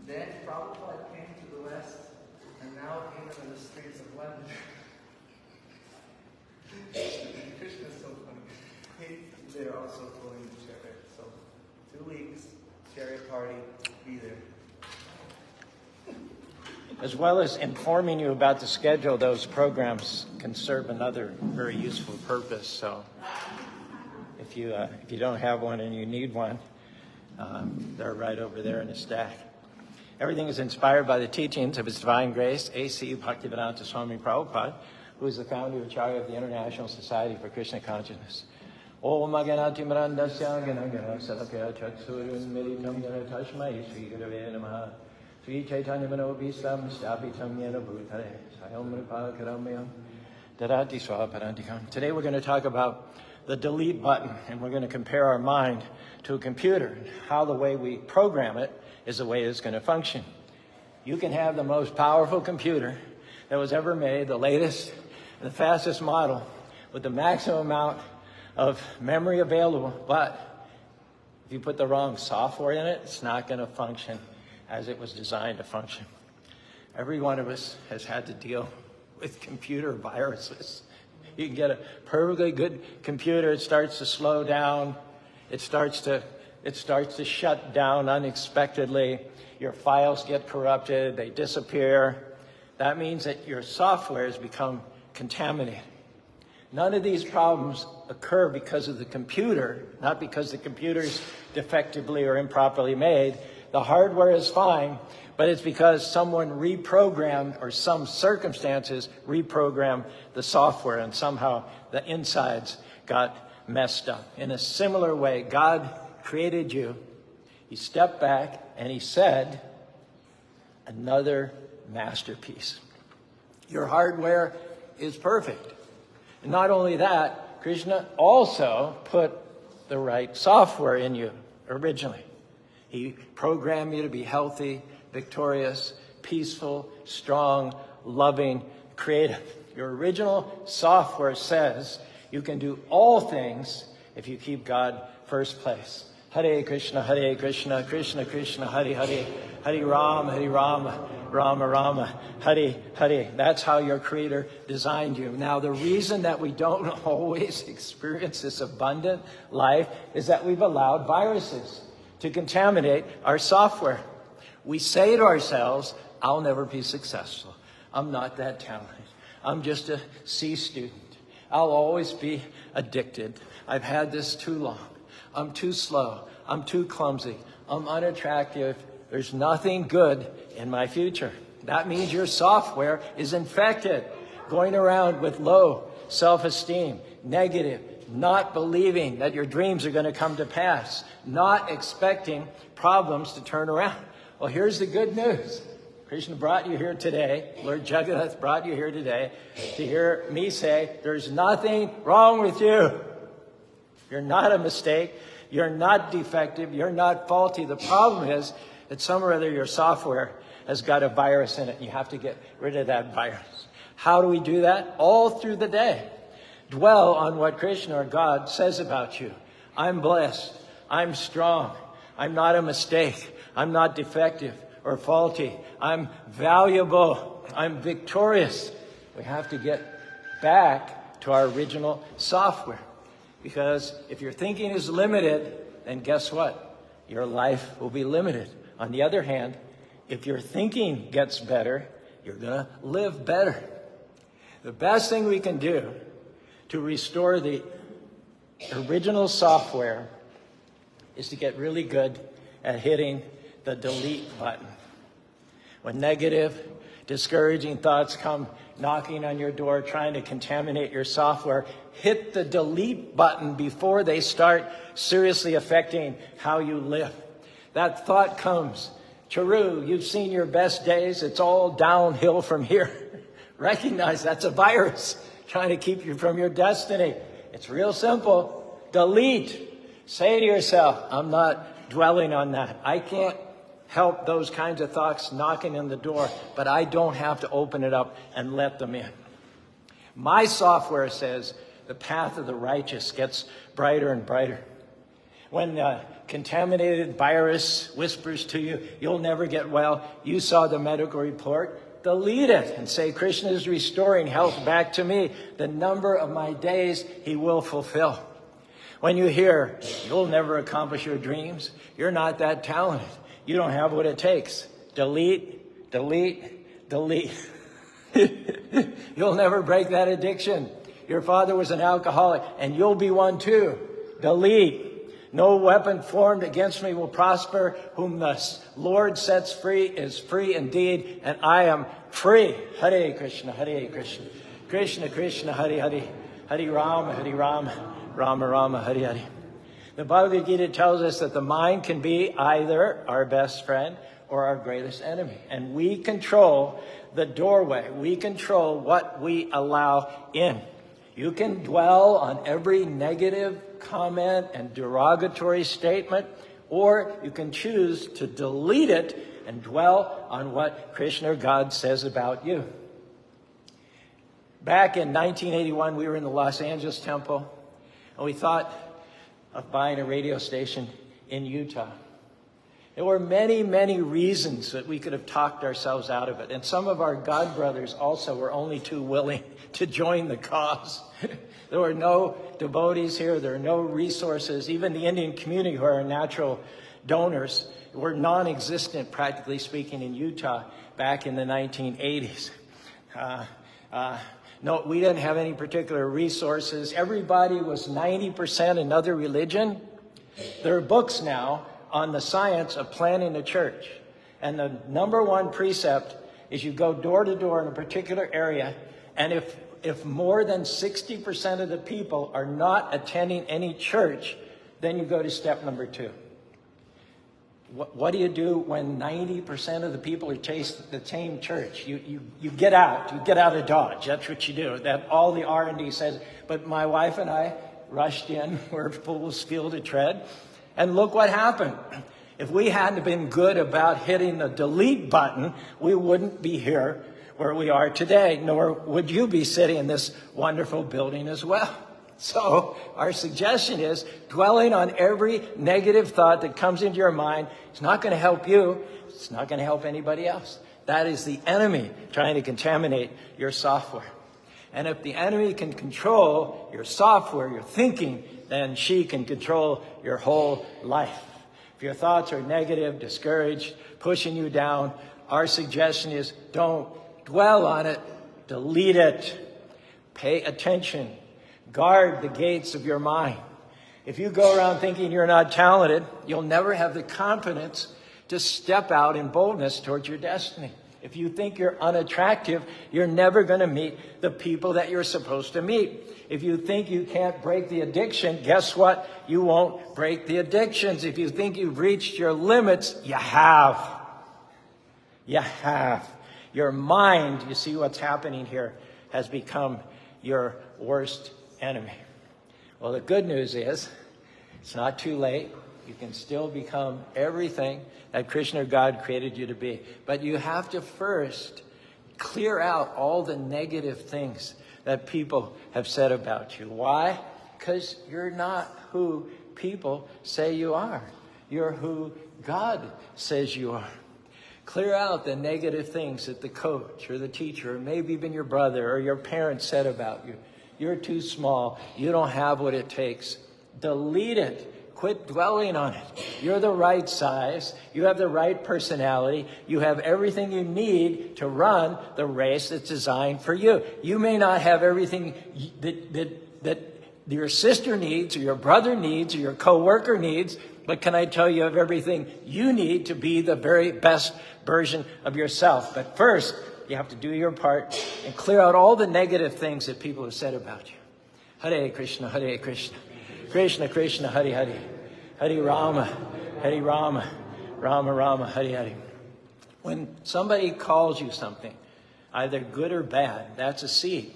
Then Prabhupada came to the West, and now even in the streets of London. Krishna is so funny. They're also pulling the chariot. So 2 weeks, chariot party, be there. As well as informing you about the schedule, those programs can serve another very useful purpose. So if you don't have one and you need one, they're right over there in the stack. Everything is inspired by the teachings of His Divine Grace, A.C. Bhaktivedanta Swami Prabhupada, who is the founder and Acharya of the International Society for Krishna Consciousness. Om Ganati Marandasya Ganagana Salakya Chatsurun Meditam Gana Tashmai Sri Gurave Namaha Sri Chaitanya Manobhistam Stapitam Yena Bhutare Sayom Ripa Karamayam Dadati Swaparantikam. Today we're going to talk about the delete button, and we're going to compare our mind to a computer. How the way we program it is the way it's going to function. You can have the most powerful computer that was ever made, the latest and the fastest model, with the maximum amount of memory available, but if you put the wrong software in it, it's not going to function as it was designed to function. Every one of us has had to deal with computer viruses. You can get a perfectly good computer, it starts to slow down, it starts to shut down unexpectedly, your files get corrupted, they disappear. That means that your software has become contaminated. None of these problems occur because of the computer, not because the computer is defectively or improperly made. The hardware is fine, but it's because someone reprogrammed, or some circumstances reprogrammed the software, and somehow the insides got messed up. In a similar way, God created you. He stepped back and He said, another masterpiece. Your hardware is perfect. And not only that, Krishna also put the right software in you originally. He programmed you to be healthy, victorious, peaceful, strong, loving, creative. Your original software says you can do all things if you keep God first place. Hare Krishna, Krishna Krishna, Hare Hare, Hare Rama, Rama Rama, Hare Hare. That's how your Creator designed you. Now, the reason that we don't always experience this abundant life is that we've allowed viruses to contaminate our software. We say to ourselves, I'll never be successful. I'm not that talented. I'm just a C student. I'll always be addicted. I've had this too long. I'm too slow. I'm too clumsy. I'm unattractive. There's nothing good in my future. That means your software is infected, going around with low self-esteem, negative, not believing that your dreams are going to come to pass, not expecting problems to turn around. Well, here's the good news. Krishna brought you here today, Lord Jagannatha brought you here today to hear me say, there's nothing wrong with you. You're not a mistake. You're not defective. You're not faulty. The problem is that some or other your software has got a virus in it. You have to get rid of that virus. How do we do that? All through the day. Dwell on what Krishna or God says about you. I'm blessed. I'm strong. I'm not a mistake. I'm not defective or faulty. I'm valuable. I'm victorious. We have to get back to our original software. Because if your thinking is limited, then guess what? Your life will be limited. On the other hand, if your thinking gets better, you're going to live better. The best thing we can do to restore the original software is to get really good at hitting the delete button. When negative, discouraging thoughts come knocking on your door, trying to contaminate your software, hit the delete button before they start seriously affecting how you live. That thought comes, Caru, you've seen your best days. It's all downhill from here. Recognize that's a virus trying to keep you from your destiny. It's real simple. Delete. Say to yourself, I'm not dwelling on that. I can't help those kinds of thoughts knocking on the door, but I don't have to open it up and let them in. My software says the path of the righteous gets brighter and brighter. When contaminated virus whispers to you, you'll never get well, you saw the medical report, delete it and say, Krishna is restoring health back to me. The number of my days he will fulfill. When you hear, you'll never accomplish your dreams, you're not that talented, you don't have what it takes, delete, delete, delete. You'll never break that addiction. Your father was an alcoholic, and you'll be one too. Delete. No weapon formed against me will prosper. Whom the Lord sets free is free indeed, and I am free. Hare Krishna, Hare Krishna. Krishna, Krishna, Hare Hare. Hare Rama, Rama Rama, Hare Hare. The Bhagavad Gita tells us that the mind can be either our best friend or our greatest enemy. And we control the doorway. We control what we allow in. You can dwell on every negative comment and derogatory statement, or you can choose to delete it and dwell on what Krishna or God says about you. Back in 1981, we were in the Los Angeles temple, and we thought of buying a radio station in Utah. There were many, many reasons that we could have talked ourselves out of it. And some of our God brothers also were only too willing to join the cause. There were no devotees here. There were no resources. Even the Indian community, who are our natural donors, were non-existent, practically speaking, in Utah back in the 1980s. No, we didn't have any particular resources. Everybody was 90% another religion. There are books now on the science of planning a church. And the number one precept is you go door to door in a particular area, and if more than 60% of the people are not attending any church, then you go to step number 2. What do you do when 90% of the people are the same church? You get out. You get out of Dodge. That's what you do. That all the R&D says. But my wife and I rushed in. We're full speed to tread. And look what happened. If we hadn't been good about hitting the delete button, we wouldn't be here where we are today, nor would you be sitting in this wonderful building as well. So our suggestion is dwelling on every negative thought that comes into your mind is not going to help you. It's not going to help anybody else. That is the enemy trying to contaminate your software. And if the enemy can control your software, your thinking, then she can control your whole life. If your thoughts are negative, discouraged, pushing you down, our suggestion is don't dwell on it, delete it, pay attention, guard the gates of your mind. If you go around thinking you're not talented, you'll never have the confidence to step out in boldness towards your destiny. If you think you're unattractive, you're never going to meet the people that you're supposed to meet. If you think you can't break the addiction, guess what? You won't break the addictions. If you think you've reached your limits, you have. You have. Your mind, you see what's happening here, has become your worst enemy. Well, the good news is it's not too late. You can still become everything that Krishna or God created you to be. But you have to first clear out all the negative things that people have said about you. Why? Because you're not who people say you are. You're who God says you are. Clear out the negative things that the coach or the teacher or maybe even your brother or your parents said about you. You're too small. You don't have what it takes. Delete it. Quit dwelling on it. You're the right size. You have the right personality. You have everything you need to run the race that's designed for you. You may not have everything that your sister needs or your brother needs or your coworker needs, but can I tell you have everything you need to be the very best version of yourself. But first, you have to do your part and clear out all the negative things that people have said about you. Hare Krishna, Hare Krishna. Krishna, Krishna, Hare Hare. Hare Rama, Rama Rama, Hare Hare. When somebody calls you something, either good or bad, that's a seed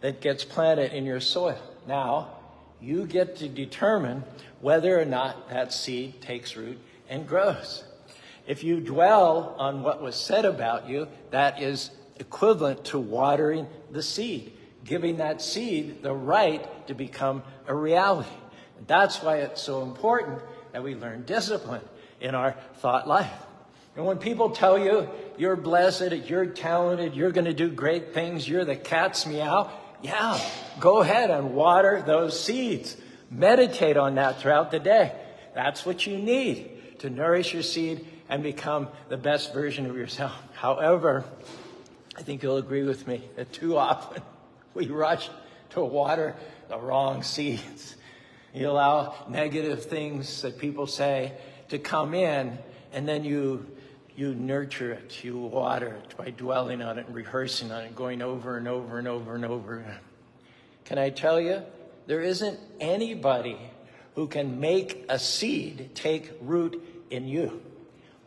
that gets planted in your soil. Now, you get to determine whether or not that seed takes root and grows. If you dwell on what was said about you, that is equivalent to watering the seed, giving that seed the right to become a reality. And that's why it's so important that we learn discipline in our thought life. And when people tell you you're blessed, you're talented, you're going to do great things, you're the cat's meow, yeah, go ahead and water those seeds. Meditate on that throughout the day. That's what you need to nourish your seed and become the best version of yourself. However, I think you'll agree with me that too often we rush to water the wrong seeds. You allow negative things that people say to come in, and then you nurture it, you water it by dwelling on it and rehearsing on it, going over and over and over and over. Can I tell you, there isn't anybody who can make a seed take root in you.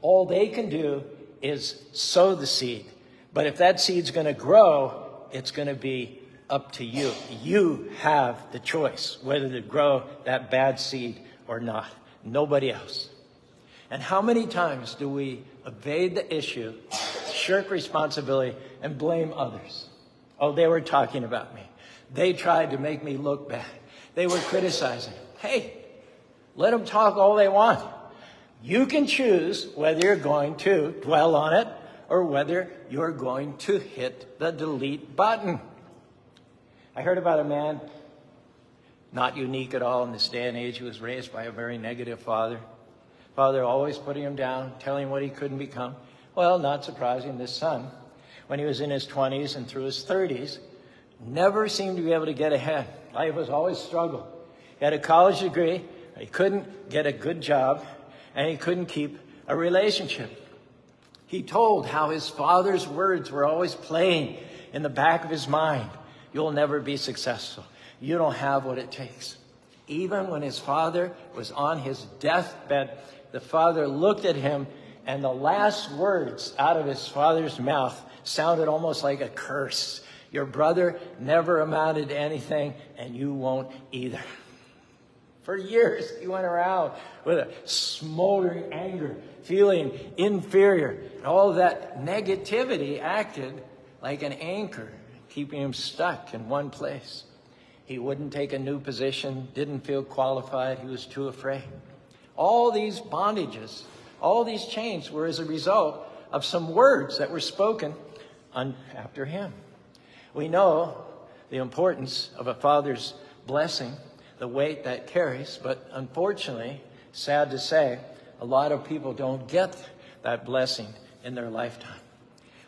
All they can do is sow the seed. But if that seed's going to grow, it's going to be up to you. You have the choice whether to grow that bad seed or not. Nobody else. And how many times do we evade the issue, shirk responsibility, and blame others? Oh, they were talking about me. They tried to make me look bad. They were criticizing. Hey, let them talk all they want. You can choose whether you're going to dwell on it or whether you're going to hit the delete button. I heard about a man, not unique at all in this day and age, who was raised by a very negative father. Father always putting him down, telling him what he couldn't become. Well, not surprising, this son, when he was in his 20s and through his 30s, never seemed to be able to get ahead. Life was always struggle. He had a college degree, he couldn't get a good job, and he couldn't keep a relationship. He told how his father's words were always playing in the back of his mind. You'll never be successful. You don't have what it takes. Even when his father was on his deathbed, the father looked at him, and the last words out of his father's mouth sounded almost like a curse. Your brother never amounted to anything, and you won't either. For years, he went around with a smoldering anger, feeling inferior. And all of that negativity acted like an anchor, keeping him stuck in one place. He wouldn't take a new position, didn't feel qualified, he was too afraid. All these bondages, all these chains were as a result of some words that were spoken after him. We know the importance of a father's blessing, the weight that carries, but unfortunately, sad to say, a lot of people don't get that blessing in their lifetime.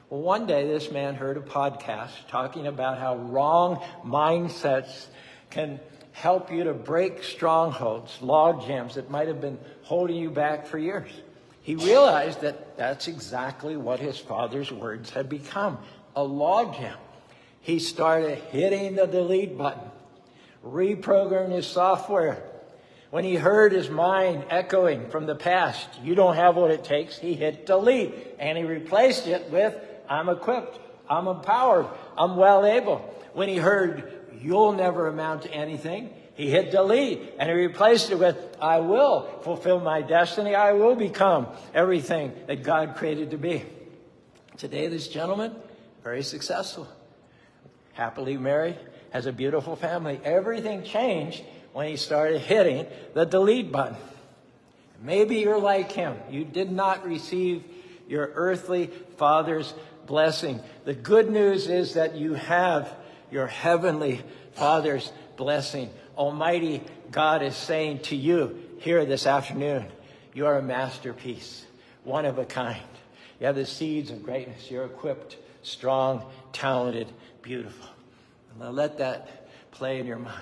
Well, one day this man heard a podcast talking about how wrong mindsets can help you to break strongholds, log jams that might have been holding you back for years. He realized that that's exactly what his father's words had become, a log jam. He started hitting the delete button, reprogramming his software. When he heard his mind echoing from the past, you don't have what it takes, he hit delete, and he replaced it with, I'm equipped, I'm empowered, I'm well able. When he heard, you'll never amount to anything, he hit delete, and he replaced it with, I will fulfill my destiny, I will become everything that God created to be. Today, this gentleman, very successful, happily married, has a beautiful family. Everything changed when he started hitting the delete button. Maybe you're like him. You did not receive your earthly father's blessing. The good news is that you have your heavenly Father's blessing. Almighty God is saying to you here this afternoon, you are a masterpiece, one of a kind. You have the seeds of greatness. You're equipped, strong, talented, beautiful. Now let that play in your mind.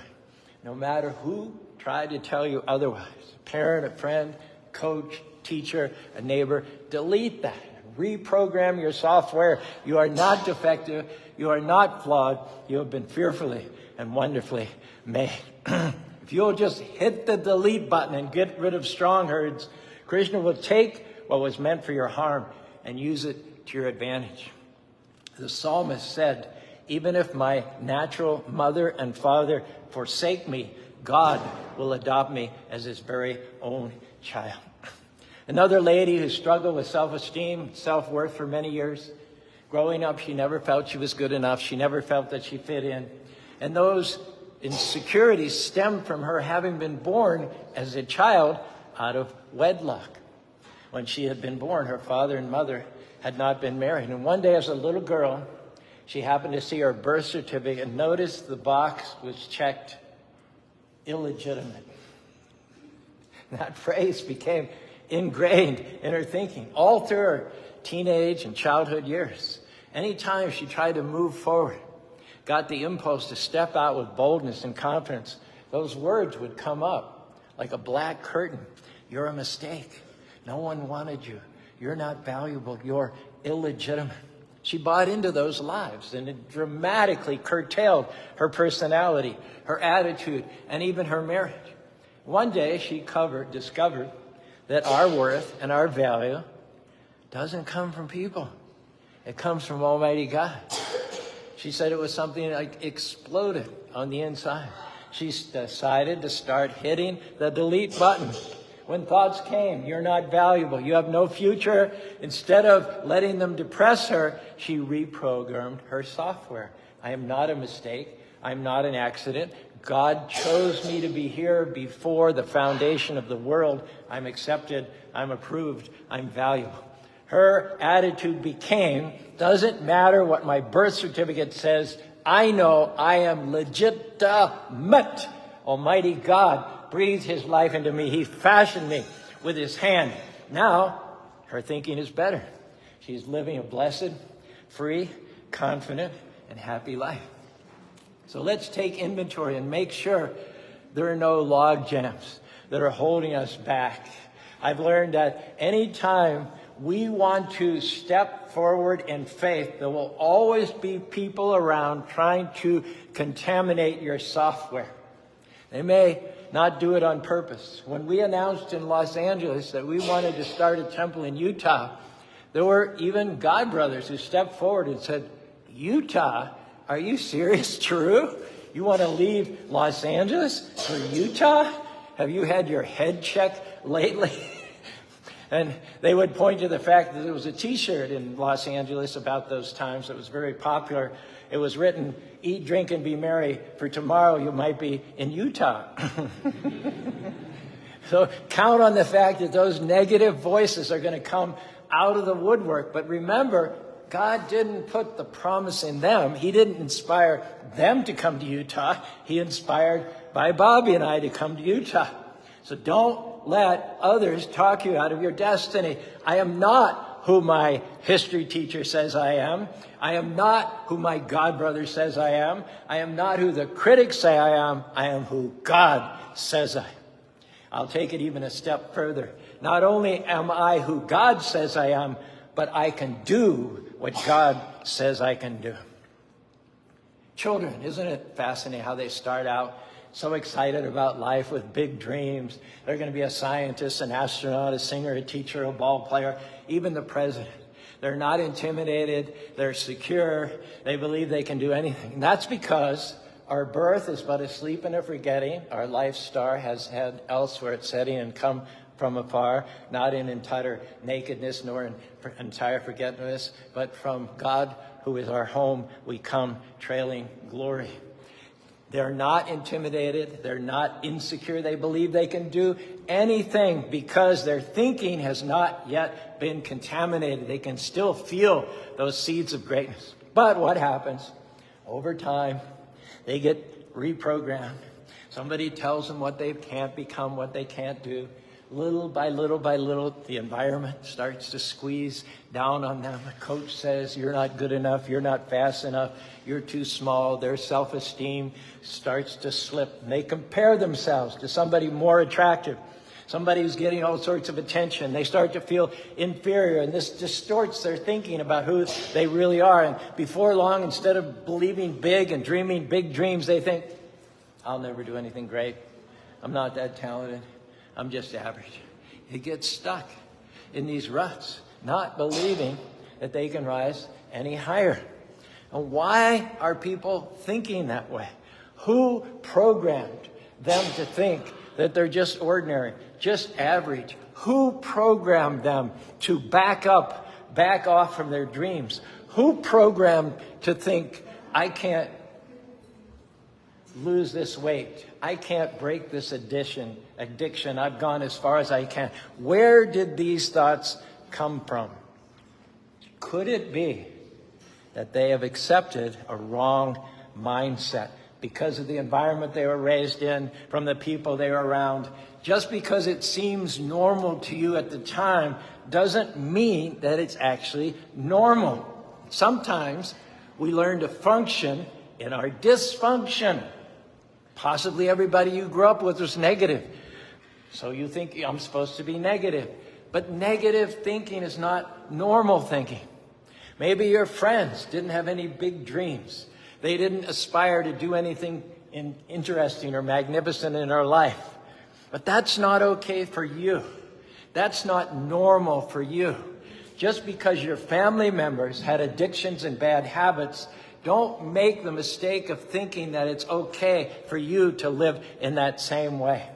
No matter who tried to tell you otherwise, a parent, a friend, coach, teacher, a neighbor, delete that. Reprogram your software. You are not defective. You are not flawed. You have been fearfully and wonderfully made. If you'll just hit the delete button and get rid of strongholds, Krishna will take what was meant for your harm and use it to your advantage. The psalmist said, even if my natural mother and father forsake me, God will adopt me as his very own child. Another lady who struggled with self-esteem, self-worth for many years. Growing up, she never felt she was good enough. She never felt that she fit in. And those insecurities stemmed from her having been born as a child out of wedlock. When she had been born, her father and mother had not been married. And one day as a little girl, she happened to see her birth certificate and noticed the box was checked illegitimate. That phrase became ingrained in her thinking all through her teenage and childhood years. Anytime she tried to move forward, got the impulse to step out with boldness and confidence, those words would come up like a black curtain. You're a mistake. No one wanted you. You're not valuable. You're illegitimate. She bought into those lies, and it dramatically curtailed her personality, her attitude, and even her marriage. One day she discovered that our worth and our value doesn't come from people. It comes from Almighty God. She said it was something like exploded on the inside. She decided to start hitting the delete button. When thoughts came, you're not valuable, you have no future, instead of letting them depress her, she reprogrammed her software. I am not a mistake. I'm not an accident. God chose me to be here before the foundation of the world. I'm accepted. I'm approved. I'm valuable. Her attitude became, doesn't matter what my birth certificate says, I know I am legitimate. Almighty God breathed his life into me. He fashioned me with his hand. Now, her thinking is better. She's living a blessed, free, confident, and happy life. So let's take inventory and make sure there are no log jams that are holding us back. I've learned that anytime we want to step forward in faith, there will always be people around trying to contaminate your software. They may not do it on purpose. When we announced in Los Angeles that we wanted to start a temple in Utah, there were even God brothers who stepped forward and said, Utah? Are you serious, Caru? You want to leave Los Angeles for Utah? Have you had your head checked lately? And they would point to the fact that there was a T-shirt in Los Angeles about those times that was very popular. It was written, eat, drink, and be merry, for tomorrow you might be in Utah. So count on the fact that those negative voices are going to come out of the woodwork. But remember, God didn't put the promise in them. He didn't inspire them to come to Utah. He inspired by Bobby and I to come to Utah. So don't let others talk you out of your destiny. I am not who my history teacher says I am. I am not who my God brother says I am. I am not who the critics say I am. I am who God says I am. I'll take it even a step further. Not only am I who God says I am, but I can do what God says I can do. Children, isn't it fascinating how they start out so excited about life with big dreams? They're going to be a scientist, an astronaut, a singer, a teacher, a ball player, even the president. They're not intimidated. They're secure. They believe they can do anything. And that's because our birth is but a sleep and a forgetting. Our life star has had elsewhere its setting and come from afar, not in entire nakedness nor in entire forgetfulness, but from God, who is our home, we come trailing glory. They're not intimidated. They're not insecure. They believe they can do anything because their thinking has not yet been contaminated. They can still feel those seeds of greatness. But what happens? Over time, they get reprogrammed. Somebody tells them what they can't become, what they can't do. Little by little by little, the environment starts to squeeze down on them. The coach says, you're not good enough, you're not fast enough, you're too small. Their self-esteem starts to slip. And they compare themselves to somebody more attractive, somebody who's getting all sorts of attention. They start to feel inferior, and this distorts their thinking about who they really are. And before long, instead of believing big and dreaming big dreams, they think, I'll never do anything great. I'm not that talented. I'm just average. They get stuck in these ruts, not believing that they can rise any higher. And why are people thinking that way? Who programmed them to think that they're just ordinary, just average? Who programmed them to back off from their dreams? Who programmed to think, I can't lose this weight. I can't break this addiction. I've gone as far as I can. Where did these thoughts come from? Could it be that they have accepted a wrong mindset because of the environment they were raised in, from the people they were around? Just because it seems normal to you at the time doesn't mean that it's actually normal. Sometimes we learn to function in our dysfunction. Possibly everybody you grew up with was negative. So you think, I'm supposed to be negative. But negative thinking is not normal thinking. Maybe your friends didn't have any big dreams. They didn't aspire to do anything interesting or magnificent in their life. But that's not okay for you. That's not normal for you. Just because your family members had addictions and bad habits, don't make the mistake of thinking that it's okay for you to live in that same way.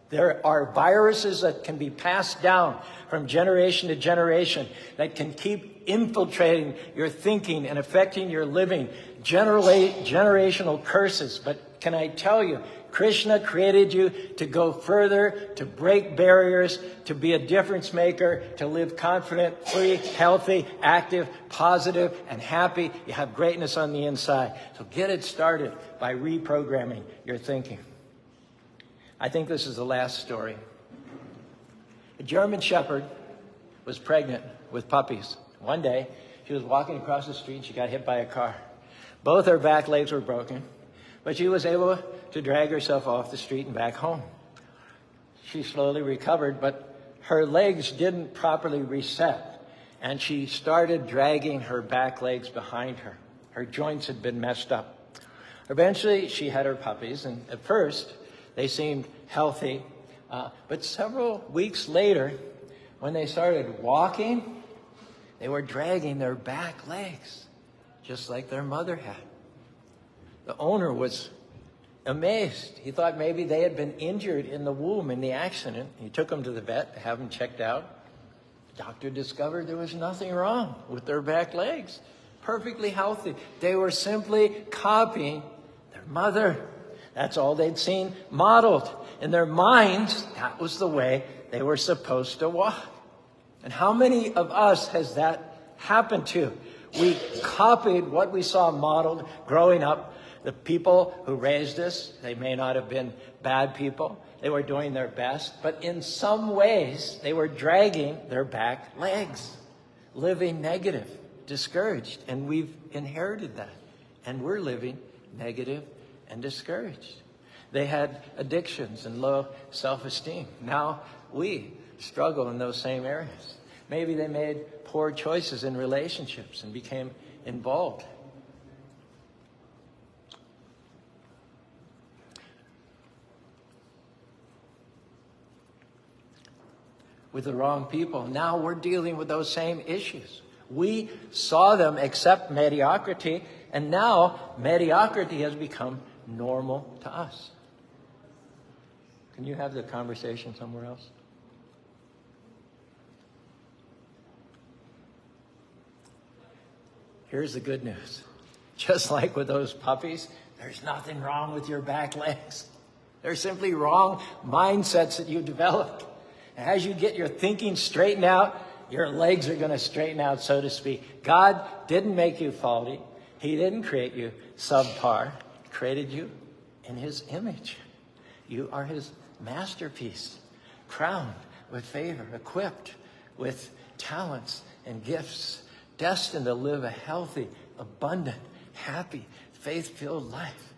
There are viruses that can be passed down from generation to generation that can keep infiltrating your thinking and affecting your living. Generational curses. But can I tell you, Krishna created you to go further, to break barriers, to be a difference maker, to live confident, free, healthy, active, positive, and happy. You have greatness on the inside. So get it started by reprogramming your thinking. I think this is the last story. A German shepherd was pregnant with puppies. One day, she was walking across the street and she got hit by a car. Both her back legs were broken, but she was able to drag herself off the street and back home. She slowly recovered, but her legs didn't properly reset, and she started dragging her back legs behind her. Her joints had been messed up. Eventually, she had her puppies, and at first, they seemed healthy. But several weeks later, when they started walking, they were dragging their back legs, just like their mother had. The owner was amazed. He thought maybe they had been injured in the womb in the accident. He took them to the vet to have them checked out. The doctor discovered there was nothing wrong with their back legs. Perfectly healthy. They were simply copying their mother. That's all they'd seen modeled. In their minds, that was the way they were supposed to walk. And how many of us has that happened to? We copied what we saw modeled growing up. The people who raised us, they may not have been bad people. They were doing their best. But in some ways, they were dragging their back legs, living negative, discouraged. And we've inherited that. And we're living negative and discouraged. They had addictions and low self-esteem. Now we struggle in those same areas. Maybe they made poor choices in relationships and became involved. With the wrong people. Now we're dealing with those same issues. We saw them accept mediocrity, and now mediocrity has become normal to us. Can you have the conversation somewhere else? Here's the good news. Just like with those puppies, there's nothing wrong with your back legs. They're simply wrong mindsets that you developed. And as you get your thinking straightened out, your legs are going to straighten out, so to speak. God didn't make you faulty. He didn't create you subpar. He created you in His image. You are His masterpiece, crowned with favor, equipped with talents and gifts, destined to live a healthy, abundant, happy, faith-filled life.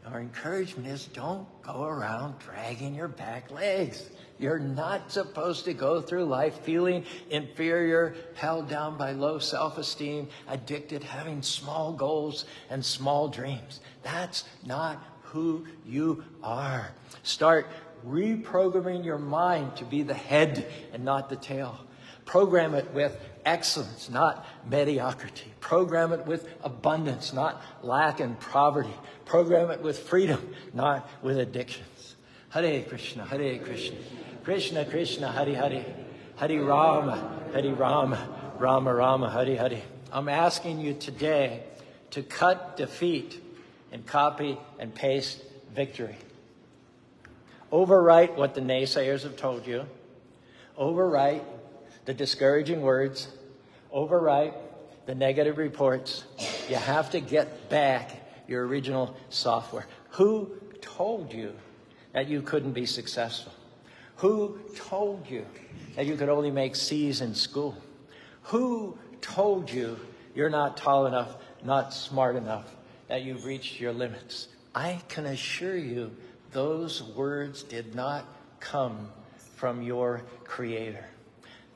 Our encouragement is don't go around dragging your back legs. You're not supposed to go through life feeling inferior, held down by low self-esteem, addicted, having small goals and small dreams. That's not who you are. Start reprogramming your mind to be the head and not the tail. Program it with excellence, not mediocrity. Program it with abundance, not lack and poverty. Program it with freedom, not with addictions. Hare Krishna, Hare Krishna. Krishna, Krishna, Hare Hare. Hare Rama, Rama Rama, Hare Hare. I'm asking you today to cut defeat and copy and paste victory. Overwrite what the naysayers have told you. Overwrite the discouraging words. Overwrite the negative reports. You have to get back your original software. Who told you that you couldn't be successful? Who told you that you could only make C's in school? Who told you you're not tall enough, not smart enough, that you've reached your limits? I can assure you those words did not come from your Creator.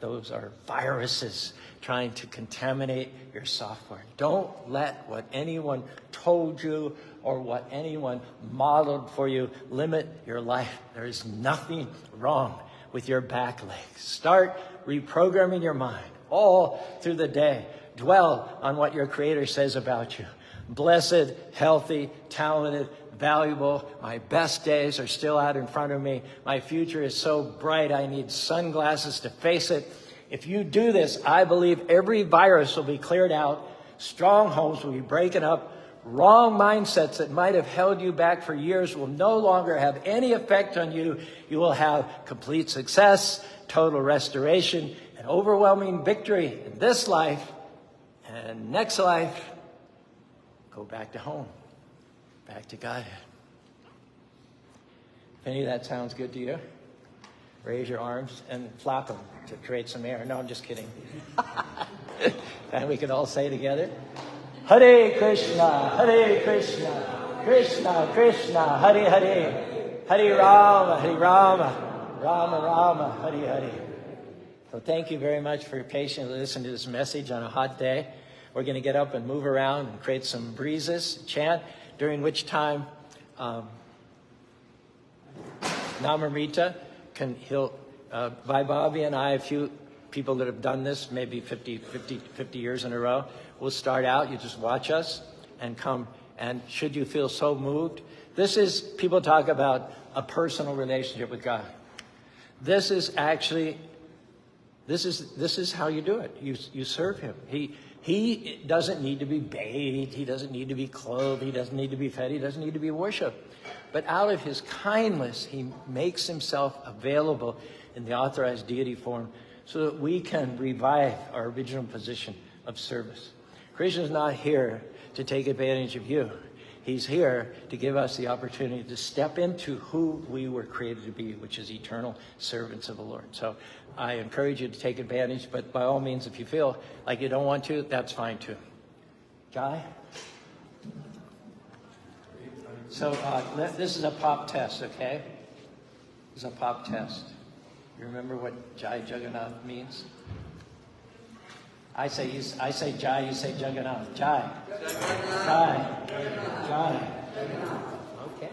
Those are viruses trying to contaminate your software. Don't let what anyone told you or what anyone modeled for you limit your life. There is nothing wrong with your back legs. Start reprogramming your mind all through the day. Dwell on what your Creator says about you. Blessed, healthy, talented, valuable. My best days are still out in front of me. My future is so bright I need sunglasses to face it. If you do this, I believe every virus will be cleared out. Strongholds will be broken up. Wrong mindsets that might have held you back for years will no longer have any effect on you. You will have complete success, total restoration, and overwhelming victory in this life and next life. Go back to home, back to Godhead. If any of that sounds good to you, raise your arms and flap them to create some air. No, I'm just kidding. And we can all say together, Hare Krishna, Krishna Krishna, Hare Hare, Hare Rama, Rama Rama, Hare Hare. So thank you very much for your patience to listen to this message on a hot day. We're going to get up and move around and create some breezes, chant, during which time Namamrita Vaibhavi and I, a few people that have done this, maybe 50 years in a row, we'll start out. You just watch us and come. And should you feel so moved, this is, people talk about a personal relationship with God. This is actually, this is how you do it. You serve Him. He doesn't need to be bathed. He doesn't need to be clothed. He doesn't need to be fed. He doesn't need to be worshipped. But out of His kindness, He makes Himself available in the authorized deity form so that we can revive our original position of service. Krishna is not here to take advantage of you. He's here to give us the opportunity to step into who we were created to be, which is eternal servants of the Lord. So I encourage you to take advantage, but by all means, if you feel like you don't want to, that's fine too. Jai? So this is a pop test, okay? This is a pop test. You remember what Jai Jagannatha means? I say Jai, you say Jagannatha. Jai. Jai. Jai. Okay.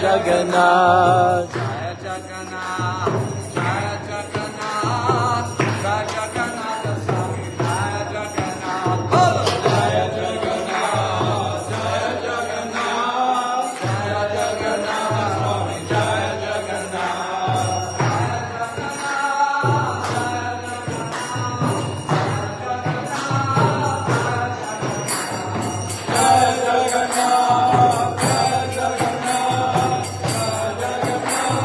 Jagannatha. Jaya Jagannatha, Jaya Jagannatha, Jaya Jagannatha Swami, Jaya Jagannatha, Jaya Jagannatha, Jaya Jagannatha, Jaya Jagannatha Swami, Jaya Jagannatha, Jaya Jagannatha, Jaya Jagannatha, Jaya Jagannatha, Jaya Jagannatha.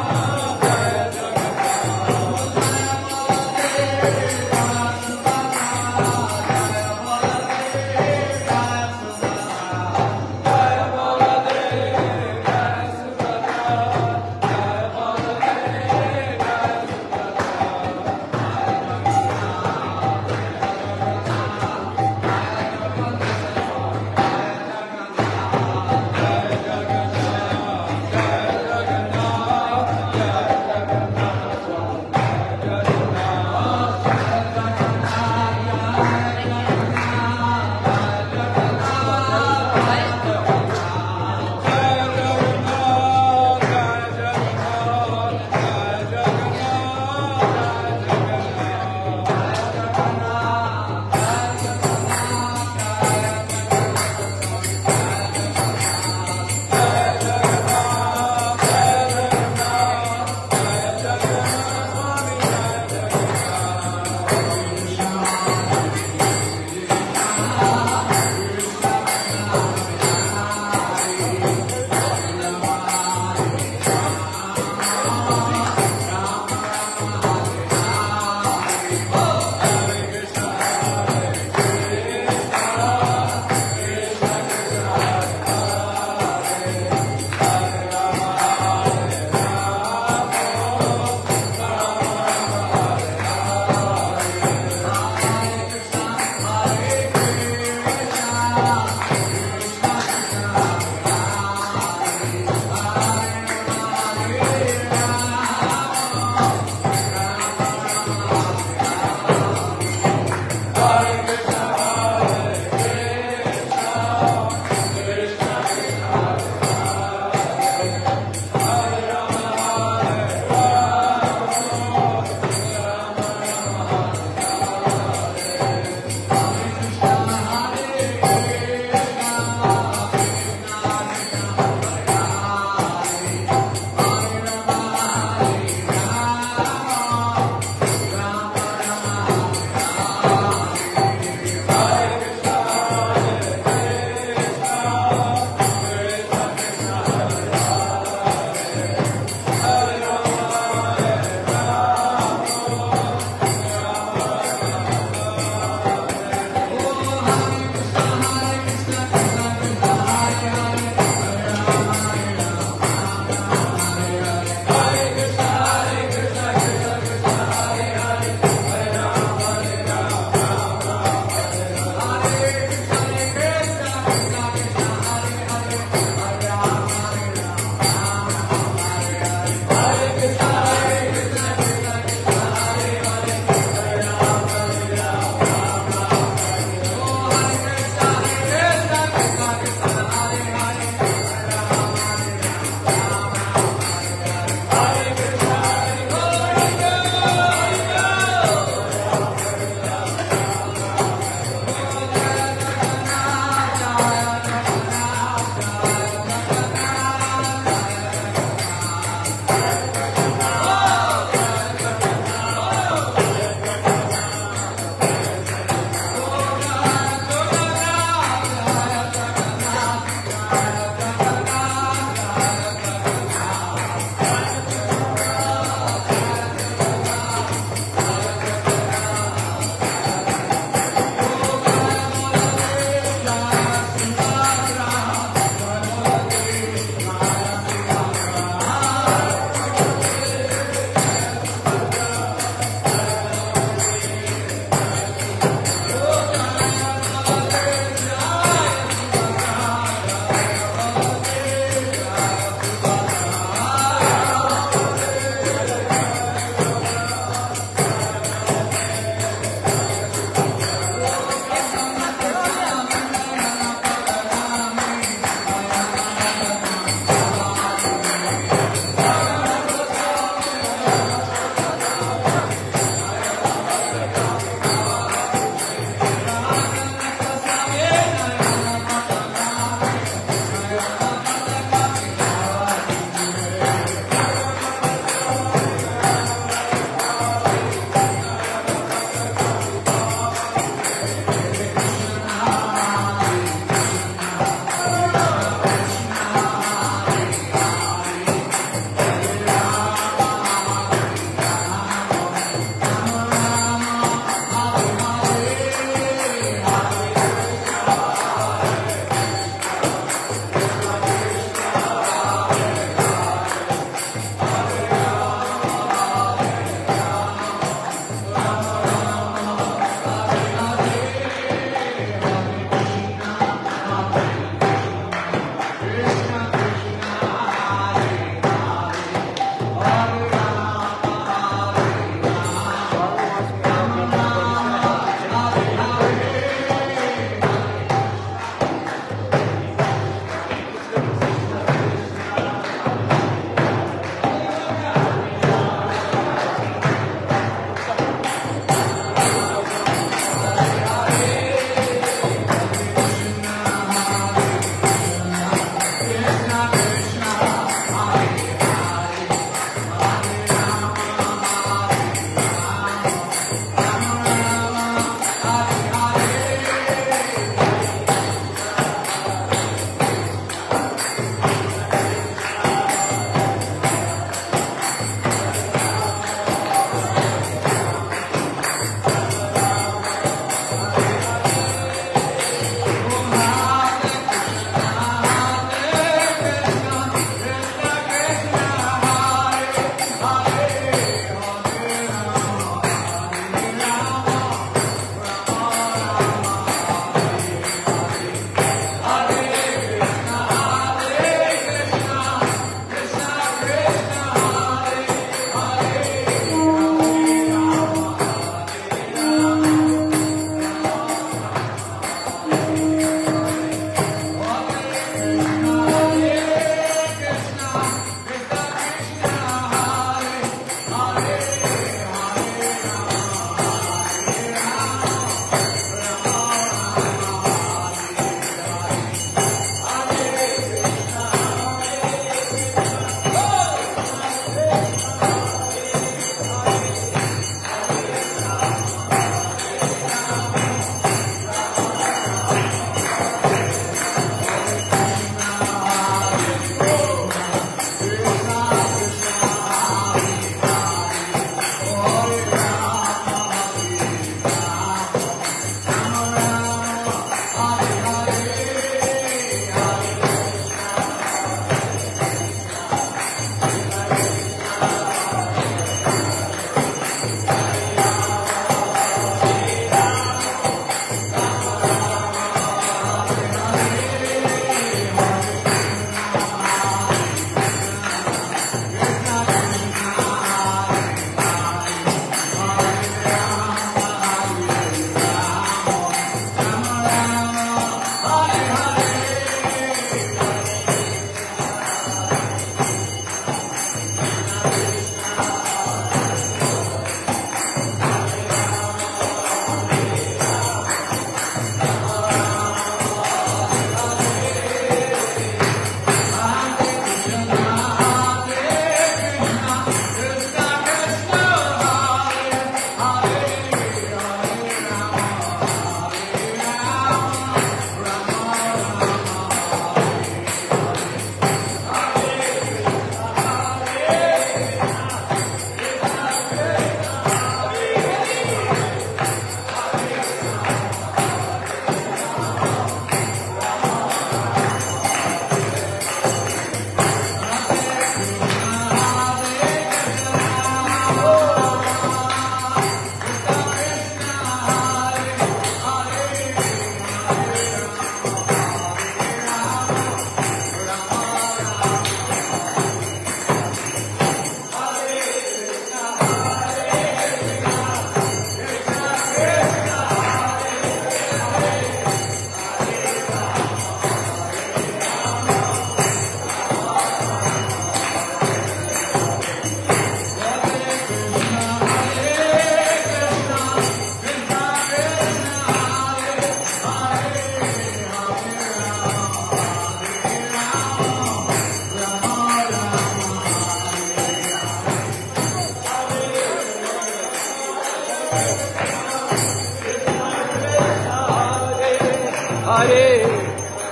Hare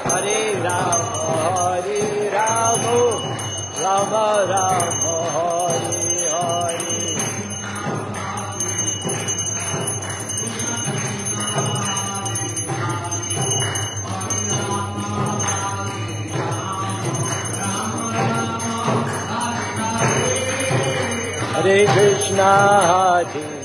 Hare Rama, Rama Rama, Hare Hare. Hare Krishna, Hare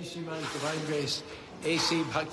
Sriman's Divine Grace, A.C. Bhakti.